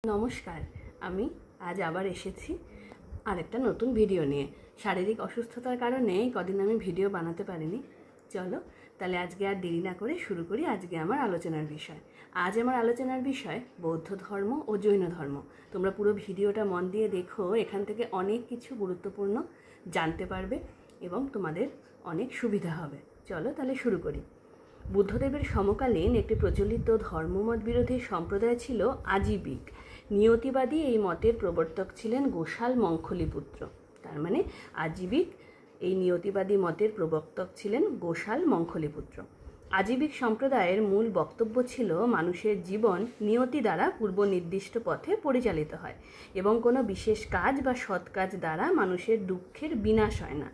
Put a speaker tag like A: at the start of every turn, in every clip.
A: নমস্কার, আমি আজ আবার এসেছি আরেকটা নতুন ভিডিও নিয়ে। শারীরিক অসুস্থতার কারণে কদিন আমি ভিডিও বানাতে পারিনি। চলো তাহলে আজকে আর দেরি না করে শুরু করি আজকে আমার আলোচনার বিষয়। আজ আমার আলোচনার বিষয় বৌদ্ধ ধর্ম ও জৈন ধর্ম। তোমরা পুরো ভিডিওটা মন দিয়ে দেখো, এখান থেকে অনেক কিছু গুরুত্বপূর্ণ জানতে পারবে এবং তোমাদের অনেক সুবিধা হবে। চলো তাহলে শুরু করি। বুদ্ধদেবের সমকালীন একটি প্রচলিত ধর্মমত বিরোধী সম্প্রদায় ছিল আজীবিক। নিয়তিবাদী এই মতের প্রবর্তক ছিলেন গোশাল মঙ্খলিপুত্র। তার মানে আজীবিক এই নিয়তিবাদী মতের প্রবর্তক ছিলেন গোশাল মঙ্খলিপুত্র। আজীবিক সম্প্রদায়ের মূল বক্তব্য ছিল মানুষের জীবন নিয়তি দ্বারা পূর্ব নির্দিষ্ট পথে পরিচালিত হয় এবং কোনো বিশেষ কাজ বা সৎ কাজ দ্বারা মানুষের দুঃখের বিনাশ হয় না।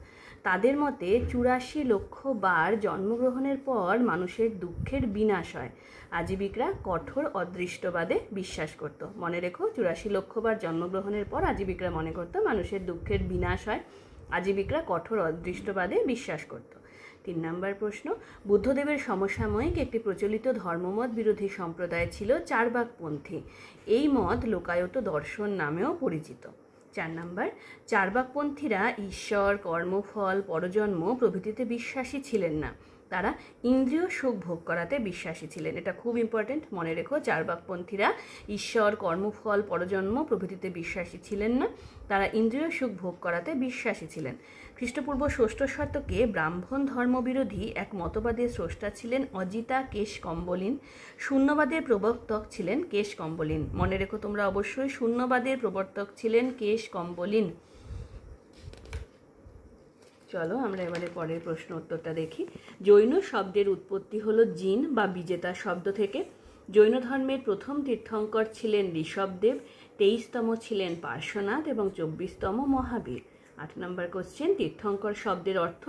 A: তাদের মতে 84 লক্ষ বার জন্মগ্রহণের পর মানুষের দুঃখের বিনাশ হয়। আজীবিকরা কঠোর অদৃষ্টবাদে বিশ্বাস করত। মনে রেখো, 84 লক্ষ বার জন্মগ্রহণের পর আজীবিকরা মনে করত মানুষের দুঃখের বিনাশ হয়। আজীবিকরা কঠোর অদৃষ্টবাদে বিশ্বাস করত। 3 নম্বর প্রশ্ন, বুদ্ধদেবের সমসাময়িক একটি প্রচলিত ধর্মমত বিরোধী সম্প্রদায় ছিল চার্বাকপন্থী। এই মত লোকায়ত দর্শন নামেও পরিচিত। 4 নম্বর, চার্বাকপন্থীরা ঈশ্বর, কর্মফল, পরজন্ম প্রভৃতিতে বিশ্বাসী ছিলেন না। তারা ইন্দ্রিয় সুখ ভোগ করাতে বিশ্বাসী ছিলেন। এটা খুব ইম্পর্টেন্ট, মনে রেখো। চার্বাকপন্থীরা ঈশ্বর, কর্মফল, পরজন্ম প্রভৃতিতে বিশ্বাসী ছিলেন না। তারা ইন্দ্রিয় সুখ ভোগ করাতে বিশ্বাসী ছিলেন। খ্রিস্টপূর্ব 6ষ্ঠ শতকে ব্রাহ্মণ ধর্মবিরোধী এক মতবাদের স্রষ্টা ছিলেন অজিতা কেশকম্বলিন। শূন্যবাদের প্রবর্তক ছিলেন কেশকম্বলিন। মনে রেখো তোমরা অবশ্যই, শূন্যবাদের প্রবর্তক ছিলেন কেশকম্বলিন। চলো আমরা এবারে পরের প্রশ্ন উত্তরটা দেখি। জৈন শব্দের উৎপত্তি হলো জিন বা বিজেতা শব্দ থেকে। জৈন ধর্মের প্রথম তীর্থঙ্কর ছিলেন ঋষভদেব, 23তম ছিলেন পার্শ্বনাথ এবং 24তম মহাবীর। 8 নম্বর কোশ্চেন, তীর্থঙ্কর শব্দের অর্থ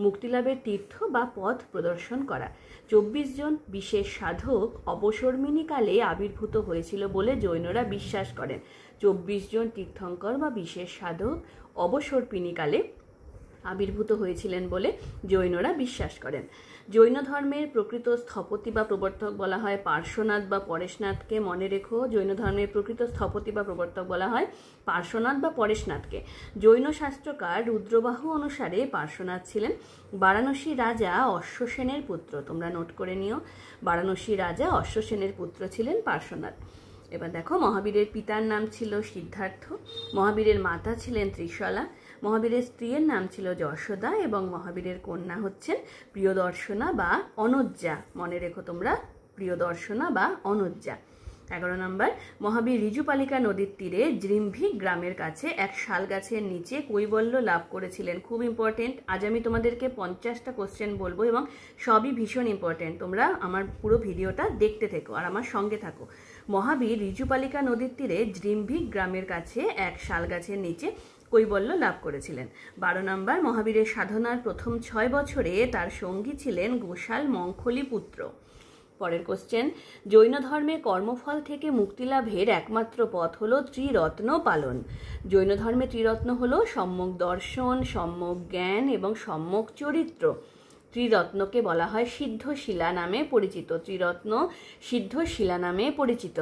A: মুক্তিলাভের তীর্থ বা পথ প্রদর্শন করা। 24 জন বিশেষ সাধক অবসর্মিনীকালে আবির্ভূত হয়েছিল বলে জৈনরা বিশ্বাস করেন। 24 জন তীর্থঙ্কর বা বিশেষ সাধক অবসর্পিণীকালে আবির্ভূত হয়েছিলেন বলে জৈনরা বিশ্বাস করেন। জৈন ধর্মের প্রকৃত স্থপতি বা প্রবর্তক বলা হয় পার্শ্বনাথ বা পরেশনাথকে। মনে রেখো, জৈন ধর্মের প্রকৃত স্থপতি বা প্রবর্তক বলা হয় পার্শ্বনাথ বা পরেশনাথকে। জৈন শাস্ত্রকার রুদ্রবাহু অনুসারে পার্শ্বনাথ ছিলেন বারাণসী রাজা অশ্বসেনের পুত্র। তোমরা নোট করে নিও, বারাণসী রাজা অশ্বসেনের পুত্র ছিলেন পার্শ্বনাথ। এবার দেখো, মহাবীরের পিতার নাম ছিল সিদ্ধার্থ, মহাবীরের মাতা ছিলেন ত্রিশলা, মহাবীরের স্ত্রীর নাম ছিল যশোদা এবং মহাবীরের কন্যা হচ্ছেন প্রিয়দর্শনা বা অনজ্জা। মনে রেখো তোমরা, প্রিয়দর্শনা বা অনজ্জা। 11 নম্বর, মহাবীর ঋজুপালিকা নদীর তীরে জৃম্ভিক গ্রামের কাছে এক শাল গাছের নিচে কৈবল্য লাভ করেছিলেন। খুব ইম্পর্টেন্ট। আজ আমি তোমাদেরকে 50টা কোশ্চেন বলবো এবং সবই ভীষণ ইম্পর্টেন্ট। তোমরা আমার পুরো ভিডিওটা দেখতে থেকো আর আমার সঙ্গে থাকো। মহাবীর ঋজুপালিকা নদীর তীরে জৃম্ভিক গ্রামের কাছে এক শাল গাছের নিচে কৈবল্য লাভ করেছিলেন। 12 নম্বর, মহাবীরের সাধনার প্রথম 6 বছরে তার সঙ্গী ছিলেন গোশাল মঙ্খলিপুত্র। পরের কোশ্চেন, জৈন ধর্মে কর্মফল থেকে মুক্তিলাভের একমাত্র পথ হলো ত্রিরত্ন পালন। জৈন ধর্মে ত্রিরত্ন হলো সম্যক দর্শন, সম্যক জ্ঞান এবং সম্যক চরিত্র। ত্রিরত্নকে বলা হয় সিদ্ধশিলা নামে পরিচিত। ত্রিরত্ন সিদ্ধশিলা নামে পরিচিত।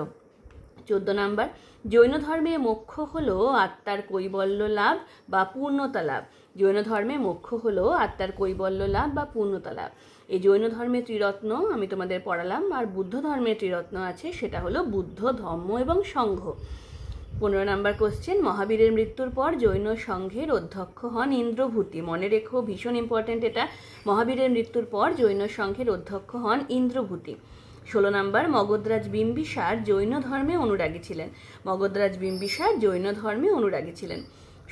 A: 14 নম্বর, জৈন ধর্মে মোক্ষ হলো আত্মার কৈবল্য লাভ বা পূর্ণতা লাভ। জৈন ধর্মে মোক্ষ হলো আত্মার কৈবল্য লাভ বা পূর্ণতা লাভ। এই জৈন ধর্মের ত্রিরত্ন আমি তোমাদের পড়ালাম। আর বুদ্ধ ধর্মের ত্রিরত্ন আছে, সেটা হলো বুদ্ধ, ধম্ম এবং সংঘ। 15 নম্বর কোশ্চেন, মহাবীরের মৃত্যুর পর জৈন সংঘের অধ্যক্ষ হন ইন্দ্রভূতি। মনে রেখো, ভীষণ ইম্পর্টেন্ট এটা। মহাবীরের মৃত্যুর পর জৈন সংঘের অধ্যক্ষ হন ইন্দ্রভূতি। 16 নম্বর, মগধরাজ বিম্বিসার জৈন ধর্মে অনুরাগী ছিলেন। মগধরাজ বিম্বিসার জৈন ধর্মে অনুরাগী ছিলেন।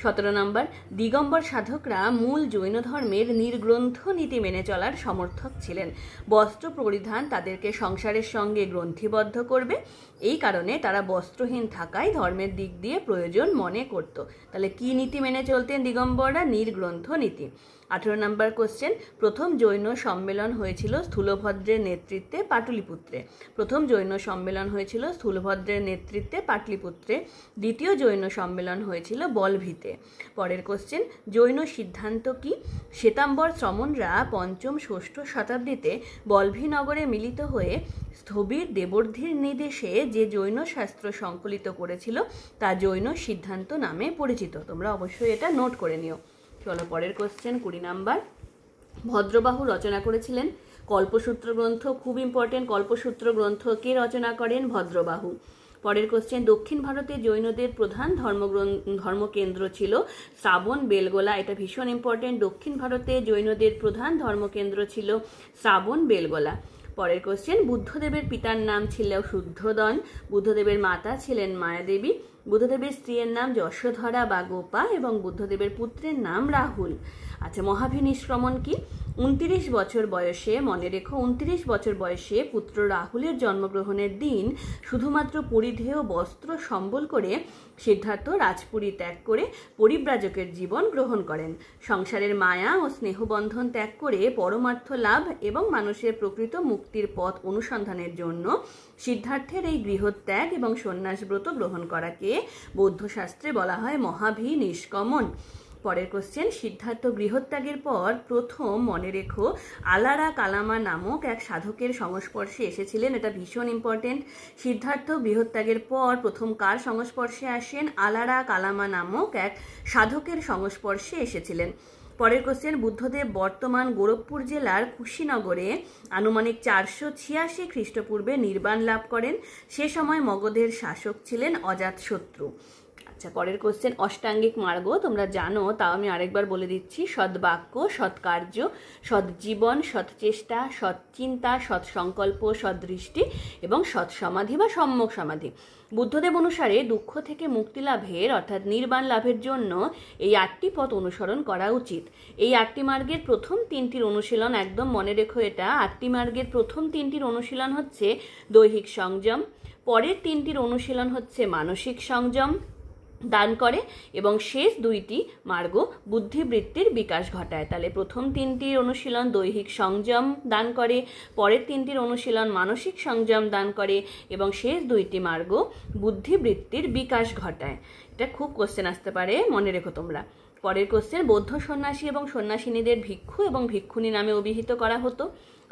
A: 17 নম্বর, দিগম্বর সাধকরা মূল জৈন ধর্মের নির্গ্রন্থ নীতি মেনে চলার সমর্থক ছিলেন। বস্ত্র পরিধান তাদেরকে সংসারের সঙ্গে গ্রন্থিবদ্ধ করবে, এই কারণে তারা বস্ত্রহীন থাকায় ধর্মের দিক দিয়ে প্রয়োজন মনে করত। তাহলে কি নীতি মেনে চলতেন দিগম্বররা? নির্গ্রন্থ নীতি। 18 নম্বর কোশ্চেন, প্রথম জৈন সম্মেলন হয়েছিল স্থূলভদ্রের নেতৃত্বে পাটলিপুত্রে। প্রথম জৈন সম্মেলন হয়েছিল স্থূলভদ্রের নেতৃত্বে পাটলিপুত্রে। দ্বিতীয় জৈন সম্মেলন হয়েছিল বলভিতে। পরের কোশ্চেন, জৈন সিদ্ধান্ত কি? শ্বেতাম্বর শ্রমণরা 5ম ষষ্ঠ শতাব্দীতে বলভিনগরে মিলিত হয়ে স্থবির দেবর্ধির নির্দেশে যে জৈন শাস্ত্র সংকলিত করেছিল তা জৈন সিদ্ধান্ত নামে পরিচিত। তোমরা অবশ্যই এটা নোট করে নিও। চলো পরের কোশ্চেন 20 নাম্বার, ভদ্রবাহু রচনা করেছিলেন কল্পসূত্র গ্রন্থ। খুব ইম্পর্টেন্ট, কল্পসূত্র গ্রন্থ কে রচনা করেন? ভদ্রবাহু। পরের কোশ্চেন, দক্ষিণ ভারতে জৈনদের প্রধান ধর্মকেন্দ্র ছিল শ্রাবণ বেলগোলা। এটা ভীষণ ইম্পর্টেন্ট, দক্ষিণ ভারতে জৈনদের প্রধান ধর্মকেন্দ্র ছিল শ্রাবণ বেলগোলা। পরের কোশ্চেন, বুদ্ধদেবের পিতার নাম ছিল শুদ্ধোদন, বুদ্ধদেবের মাতা ছিলেন মায়াদেবী, বুদ্ধদেবের স্ত্রীর নাম যশোধরা বা গোপা এবং বুদ্ধদেবের পুত্রের নাম রাহুল। আচ্ছা, মহাভিনিষ্ক্রমণ কি? 29 বছর বয়সে, মনে রেখো 29 বছর বয়সে পুত্র রাহুলের জন্মগ্রহণের দিন শুধুমাত্র পরিধেয় বস্ত্র সম্বল করে সিদ্ধার্থ রাজপুরী ত্যাগ করে পরিব্রাজকের জীবন গ্রহণ করেন। সংসারের মায়া ও স্নেহবন্ধন ত্যাগ করে পরমার্থ লাভ এবং মানুষের প্রকৃত মুক্তির পথ অনুসন্ধানের জন্য সিদ্ধার্থের এই গৃহত্যাগ এবং সন্ন্যাসব্রত গ্রহণ করাকে বৌদ্ধ শাস্ত্রে বলা হয় মহাভিনিষ্ক্রমণ। পরের কোশ্চেন, সিদ্ধার্থ গৃহত্যাগের পর প্রথম, মনে রেখো, আলারা কালামা নামক এক সাধকের সংস্পর্শে এসেছিলেন। এটা ভীষণ ইম্পর্টেন্ট। সিদ্ধার্থ গৃহত্যাগের পর প্রথম কার সংস্পর্শে আসেন? আলারা কালামা নামক এক সাধকের সংস্পর্শে এসেছিলেন। পরের কোশ্চেন, বুদ্ধদেব বর্তমান গোরখপুর জেলার কুশীনগরে আনুমানিক 486 খ্রিস্টপূর্বে নির্বাণ লাভ করেন। সে সময় মগধের শাসক ছিলেন অজাতশত্রু। আচ্ছা, পরের কোশ্চেন, অষ্টাঙ্গিক মার্গ তোমরা জানো, তাও আমি আরেকবার বলে দিচ্ছি। সদ্বাক্য, সৎকার্য, সৎজীবন, সৎচেষ্টা, সৎচিন্তা, সৎসংকল্প, সদৃষ্টি এবং সৎসমাধি বা সম্যক সমাধি। বুদ্ধদেব অনুসারে দুঃখ থেকে মুক্তি লাভের অর্থাৎ নির্বাণ লাভের জন্য এই 8টি পথ অনুসরণ করা উচিত। এই 8টি মার্গের প্রথম 3টির অনুশীলন, একদম মনে রেখো এটা, 8টি মার্গের প্রথম 3টির অনুশীলন হচ্ছে দৈহিক সংযম, পরের 3টির অনুশীলন হচ্ছে মানসিক সংযম দান করে এবং শেষ 2টি মার্গ বুদ্ধিবৃত্তির বিকাশ ঘটায়। তাহলে প্রথম 3টির অনুশীলন দৈহিক সংযম দান করে, পরের 3টির অনুশীলন মানসিক সংযম দান করে এবং শেষ 2টি মার্গ বুদ্ধিবৃত্তির বিকাশ ঘটায়। এটা খুব কোশ্চেন আসতে পারে, মনে রেখো তোমরা। পরের কোশ্চেন, বৌদ্ধ সন্ন্যাসী এবং সন্ন্যাসিনীদের ভিক্ষু এবং ভিক্ষুণী নামে অভিহিত করা হতো।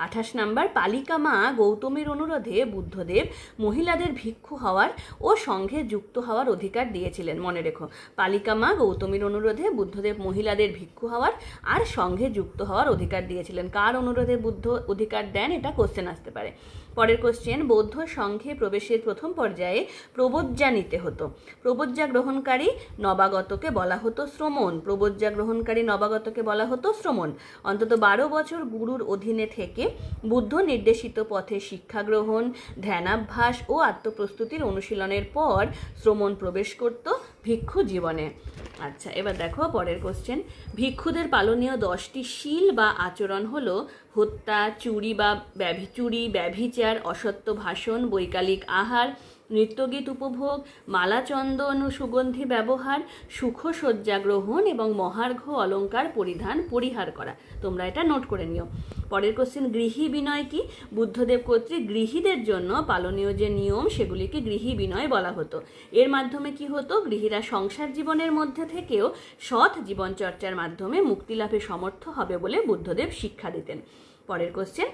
A: 28 নাম্বার, পালিকা মা গৌতমীর অনুরোধে বুদ্ধদেব মহিলাদের ভিক্ষু হওয়ার ও সঙ্ঘে যুক্ত হওয়ার অধিকার দিয়েছিলেন। মনে রেখো, পালিকা মা গৌতমীর অনুরোধে বুদ্ধদেব মহিলাদের ভিক্ষু হওয়ার আর সঙ্ঘে যুক্ত হওয়ার অধিকার দিয়েছিলেন। কার অনুরোধে বুদ্ধ অধিকার দেন? এটা কোশ্চেন আসতে পারে। পরের কোশ্চেন, বৌদ্ধ সংঘে প্রবেশের প্রথম পর্যায়ে প্রবজ্জা নিতে হতো। প্রবজ্জা গ্রহণকারী নবাগতকে বলা হতো শ্রমণ। প্রবজ্জা গ্রহণকারী নবাগতকে বলা হতো শ্রমণ। অন্তত 12 বছর গুরুর অধীনে থেকে বুদ্ধ নির্দেশিত পথে শিক্ষা গ্রহণ, ধ্যানাভ্যাস ও আত্মপ্রস্তুতির অনুশীলনের পর শ্রমণ প্রবেশ করত ভিক্ষু জীবনে। আচ্ছা, এবার দেখো পরের কোশ্চেন, ভিক্ষুদের পালনীয় 10টি শীল বা আচরণ হলো হত্যা, চুরি ব্যভিচার, অসত্য ভাষণ, বৈকালিক আহার, নৃত্যগীত উপভোগ, মালাচন্দন ও সুগন্ধি ব্যবহার, সুখসজ্জা গ্রহণ এবং মহার্ঘ অলঙ্কার পরিহার করা। তোমরা এটা নোট করে নিও। পরের কোশ্চেন, গৃহী বিনয় কি? বুদ্ধদেব কর্তৃক গৃহীদের জন্য পালনীয় যে নিয়ম সেগুলিকে গৃহী বিনয় বলা হতো। এর মাধ্যমে কি হতো? গৃহীরা সংসার জীবনের মধ্যে থেকেও সৎ জীবনচর্চার মাধ্যমে মুক্তি লাভে সমর্থ হবে বলে বুদ্ধদেব শিক্ষা দিতেন। পরের কোশ্চেন,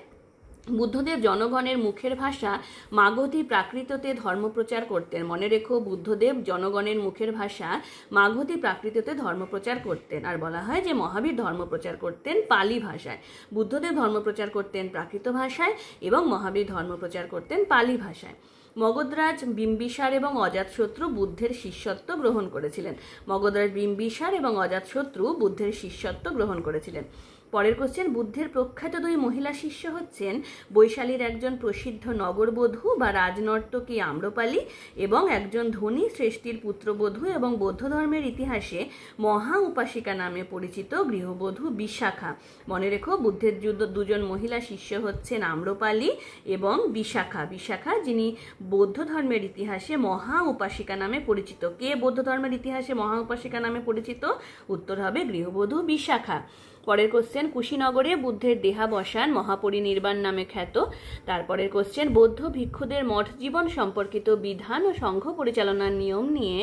A: বুদ্ধদেব জনগণের মুখের ভাষা মাগধী প্রাকৃততে ধর্মপ্রচার করতেন। মনে রেখো, বুদ্ধদেব জনগণের মুখের ভাষা মাগধী প্রাকৃততে ধর্মপ্রচার করতেন। আর বলা হয় যে মহাবীর ধর্মপ্রচার করতেন পালি ভাষায়। বুদ্ধদেব ধর্মপ্রচার করতেন প্রাকৃত ভাষায় এবং মহাবীর ধর্মপ্রচার করতেন পালি ভাষায়। মগধরাজ বিম্বিসার এবং অজাতশত্রু বুদ্ধের শিষ্যত্ব গ্রহণ করেছিলেন। মগধরাজ বিম্বিসার এবং অজাতশত্রু বুদ্ধের শিষ্যত্ব গ্রহণ করেছিলেন। পরের কোশ্চেন, বুদ্ধের প্রখ্যাত 2 মহিলা শিষ্য হচ্ছেন বৈশালীর একজন প্রসিদ্ধ নগরবধূ বা রাজনর্তকী আম্রপালি এবং একজন ধনী শ্রেষ্ঠীর পুত্রবধূ এবং বৌদ্ধ ধর্মের ইতিহাসে মহা উপাসিকা নামে পরিচিত গৃহবধূ বিশাখা। মনে রেখো, বুদ্ধের 2জন মহিলা শিষ্য হচ্ছেন আম্রপালি এবং বিশাখা। বিশাখা যিনি বৌদ্ধ ধর্মের ইতিহাসে মহা উপাসিকা নামে পরিচিত। কে বৌদ্ধ ধর্মের ইতিহাসে মহা উপাসিকা নামে পরিচিত? উত্তর হবে গৃহবধূ বিশাখা। পরের কোশ্চেন, কুশীনগরে বুদ্ধের দেহাবসান মহাপরিনির্বাণ নামে খ্যাত। তারপরের কোশ্চেন, বৌদ্ধ ভিক্ষুদের মঠ জীবন সম্পর্কিত বিধান ও সংঘ পরিচালনার নিয়ম নিয়ে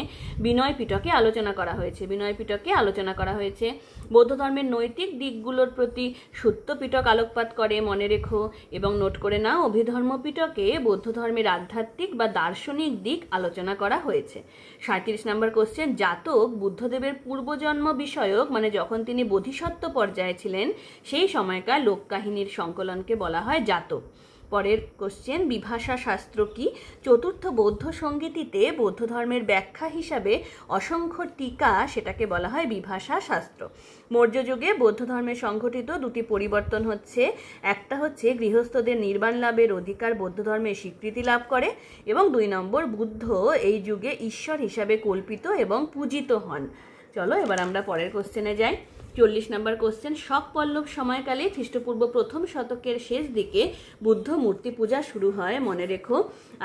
A: বিনয় পিটকে আলোচনা করা হয়েছে। বিনয় পিটকে আলোচনা করা হয়েছে। বৌদ্ধ ধর্মের নৈতিক দিকগুলোর প্রতি সূত্র পিটক আলোকপাত করে, মনে রেখো এবং নোট করে নাও। অভিধর্ম পিটকে বৌদ্ধ ধর্মের আধ্যাত্মিক বা দার্শনিক দিক আলোচনা করা হয়েছে। 37 নম্বর কোশ্চেন, জাতক বুদ্ধদেবের পূর্বজন্ম বিষয়ক, মানে যখন তিনি বোধিসত্ত্ব পর্যায়ে ছিলেন সেই সময়কার লোককাহিনীর সংকলনকে বলা হয় জাতক। পরের কোশ্চেন, বিভাষা শাস্ত্র কি? চতুর্থ বৌদ্ধ সংগীতিতে বৌদ্ধ ধর্মের ব্যাখ্যা হিসাবে অসংখ্য টিকা, সেটাকে বলা হয় বিভাষা শাস্ত্র। মৌর্য যুগে বৌদ্ধ ধর্মে সংঘটিত দুটি পরিবর্তন হচ্ছে, একটা হচ্ছে গৃহস্থদের নির্বাণ লাভের অধিকার বৌদ্ধ ধর্মের স্বীকৃতি লাভ করে, এবং 2 নম্বর, বুদ্ধ এই যুগে ঈশ্বর হিসাবে কল্পিত এবং পূজিত হন। চলো এবার আমরা পরের কোশ্চেনে যাই। 40 নম্বর কোশ্চেন, শক পল্লব সময়কালে খ্রিস্টপূর্ব প্রথম শতকের শেষ দিকে বুদ্ধ মূর্তি পূজা শুরু হয়, মনে রেখো।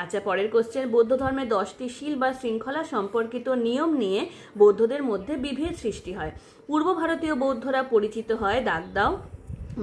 A: আচ্ছা, পরের কোশ্চেন, বৌদ্ধ ধর্মে 10টি শীল বা শৃঙ্খলা সম্পর্কিত নিয়ম নিয়ে বৌদ্ধদের মধ্যে বিভেদ সৃষ্টি হয়। পূর্ব ভারতীয় বৌদ্ধরা পরিচিত হয়, দাগ দাও,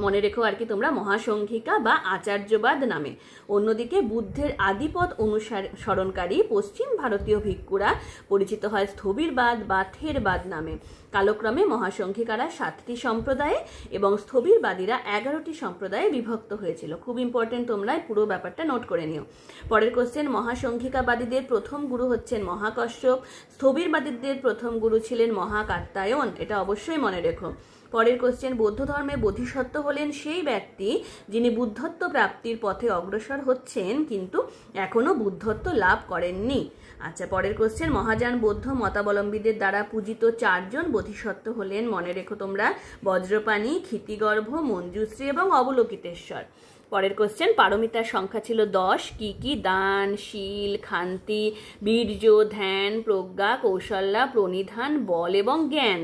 A: মনে রেখো আর কি তোমরা, মহাসংঘিকা বা আচার্যবাদ নামে। অন্যদিকে বুদ্ধের আদিপথ অনুসরণকারী পশ্চিম ভারতীয় ভিক্ষুরা পরিচিত হয় স্থবিরবাদ বা থেরবাদ নামে। কালক্রমে মহাসংঘিকারা 7টি সম্প্রদায়ে এবং স্থবিরবাদীরা 11টি সম্প্রদায়ে বিভক্ত হয়েছিল। খুব ইম্পর্টেন্ট, তোমরা পুরো ব্যাপারটা নোট করে নিও। পরের কোশ্চেন, মহাসংঘিকাবাদীদের প্রথম গুরু হচ্ছেন মহাকশ্যপ, স্থবিরবাদীদের প্রথম গুরু ছিলেন মহাকাত্যায়ন, এটা অবশ্যই মনে রেখো। পরের কোশ্চেন, বৌদ্ধ ধর্মে বোধিসত্ত্ব হলেন সেই ব্যক্তি যিনি বুদ্ধত্ব প্রাপ্তির পথে অগ্রসর হচ্ছেন কিন্তু এখনো বুদ্ধত্ব লাভ করেননি। আচ্ছা, পরের কোশ্চেন, মহাযান বৌদ্ধ মতাবলম্বীদের দ্বারা পূজিত 4 জন বোধিসত্ত্ব হলেন, মনে রেখো তোমরা, বজ্রপাণি, ক্ষিতিগর্ভ, মঞ্জুশ্রী এবং অবলোকিতেশ্বর। পরের কোশ্চেন, পারমিতার সংখ্যা ছিল 10, কি কি? দান, শীল, ক্ষান্তি, বীর্য, ধ্যান, প্রজ্ঞা, কৌশল্যা, প্রণিধান, বল এবং জ্ঞান।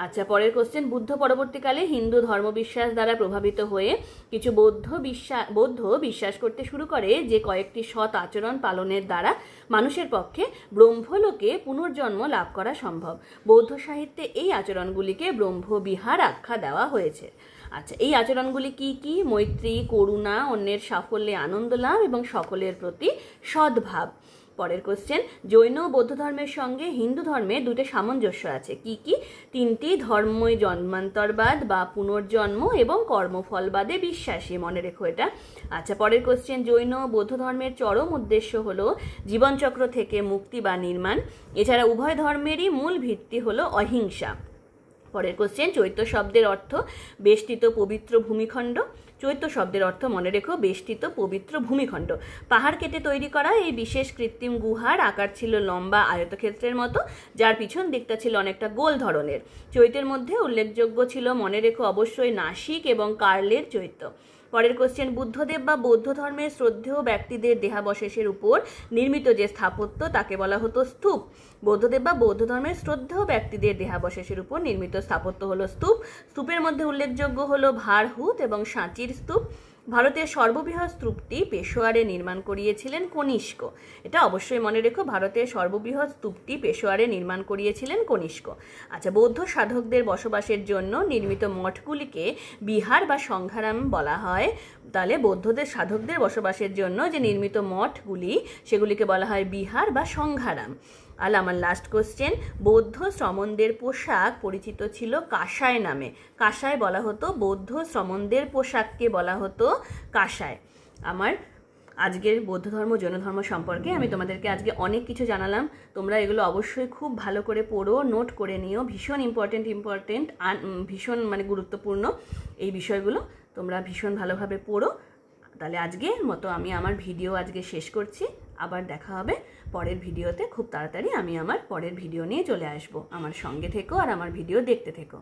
A: আচ্ছা, পরের কোশ্চেন, বুদ্ধ পরবর্তীকালে হিন্দু ধর্মবিশ্বাস দ্বারা প্রভাবিত হয়ে কিছু বৌদ্ধ বিশ্বাস করতে শুরু করে যে কয়েকটি সৎ আচরণ পালনের দ্বারা মানুষের পক্ষে ব্রহ্মলোকে পুনর্জন্ম লাভ করা সম্ভব। বৌদ্ধ সাহিত্যে এই আচরণগুলিকে ব্রহ্মবিহার আখ্যা দেওয়া হয়েছে। আচ্ছা, এই আচরণগুলি কি কি? মৈত্রী, করুণা, অন্যের সাফল্যে আনন্দ লাভ এবং সকলের প্রতি সদ্ভাব। পরের কোশ্চেন, জৈন ও বৌদ্ধ ধর্মের সঙ্গে হিন্দু ধর্মে দুটো সামঞ্জস্য আছে, কি কি? 3টি ধর্মই জন্মান্তরবাদ বা পুনর্জন্ম এবং কর্মফলবাদে বিশ্বাসী, মনে রেখো এটা। আচ্ছা, পরের কোশ্চেন, জৈন ও বৌদ্ধ ধর্মের চরম উদ্দেশ্য হলো জীবনচক্র থেকে মুক্তি বা নির্মাণ। এছাড়া উভয় ধর্মেরই মূল ভিত্তি হলো অহিংসা। পরের কোশ্চেন, চৈত্য শব্দের অর্থ বেষ্টিত পবিত্র ভূমিখণ্ড। চৈত্য শব্দের অর্থ মনে রেখো বেষ্টিত পবিত্র ভূমিখণ্ড। পাহাড় কেটে তৈরি করা এই বিশেষ কৃত্রিম গুহার আকার ছিল লম্বা আয়তক্ষেত্রের মতো, যার পিছন দিকটা ছিল অনেকটা গোল ধরনের। চৈত্যের মধ্যে উল্লেখযোগ্য ছিল, মনে রেখো অবশ্যই, নাসিক এবং কার্লের চৈত্য। পরের কোশ্চেন, বুদ্ধদেব বা বৌদ্ধ ধর্মের শ্রদ্ধেয় ব্যক্তিদের দেহাবশেষের উপর নির্মিত যে স্থাপত্য তাকে বলা হতো স্তূপ। বৌদ্ধদেব বা বৌদ্ধ ধর্মের শ্রদ্ধেয় ব্যক্তিদের দেহাবশেষের উপর নির্মিত স্থাপত্য হলো স্তূপ। স্তূপের মধ্যে উল্লেখযোগ্য হলো ভারহুত এবং সাঁচির স্তূপ। ভারতের সর্ববৃহৎ স্তূপটি পেশোয়ারে নির্মাণ করিয়েছিলেন কনিষ্ক। এটা অবশ্যই মনে রেখো, ভারতের সর্ববৃহৎ স্তূপটি পেশোয়ারে নির্মাণ করিয়েছিলেন কনিষ্ক। আচ্ছা, বৌদ্ধ সাধকদের বসবাসের জন্য নির্মিত মঠগুলিকে বিহার বা সংঘারাম বলা হয়। তাহলে বৌদ্ধদের সাধকদের বসবাসের জন্য যে নির্মিত মঠগুলি সেগুলিকে বলা হয় বিহার বা সংঘারাম। আর আমার লাস্ট কোশ্চেন, বৌদ্ধ শ্রমণদের পোশাক পরিচিত ছিল কাঁসায় নামে। কাঁসায় বলা হতো, বৌদ্ধ শ্রমণদের পোশাককে বলা হতো কাঁসায়। আমার আজকের বৌদ্ধ ধর্ম জৈন ধর্ম সম্পর্কে আমি তোমাদেরকে আজকে অনেক কিছু জানালাম। তোমরা এগুলো অবশ্যই খুব ভালো করে পড়ো, নোট করে নিও। ভীষণ ইম্পর্টেন্ট আর ভীষণ গুরুত্বপূর্ণ এই বিষয়গুলো, তোমরা ভীষণ ভালোভাবে পড়ো। তাহলে আজকের মতো আমি আমার ভিডিও আজকে শেষ করছি। আবার দেখা হবে পরের ভিডিওতে। খুব তাড়াতাড়ি আমি আমার পরের ভিডিও নিয়ে চলে আসবো। আমার সঙ্গে থেকো আর আমার ভিডিও দেখতে থেকো।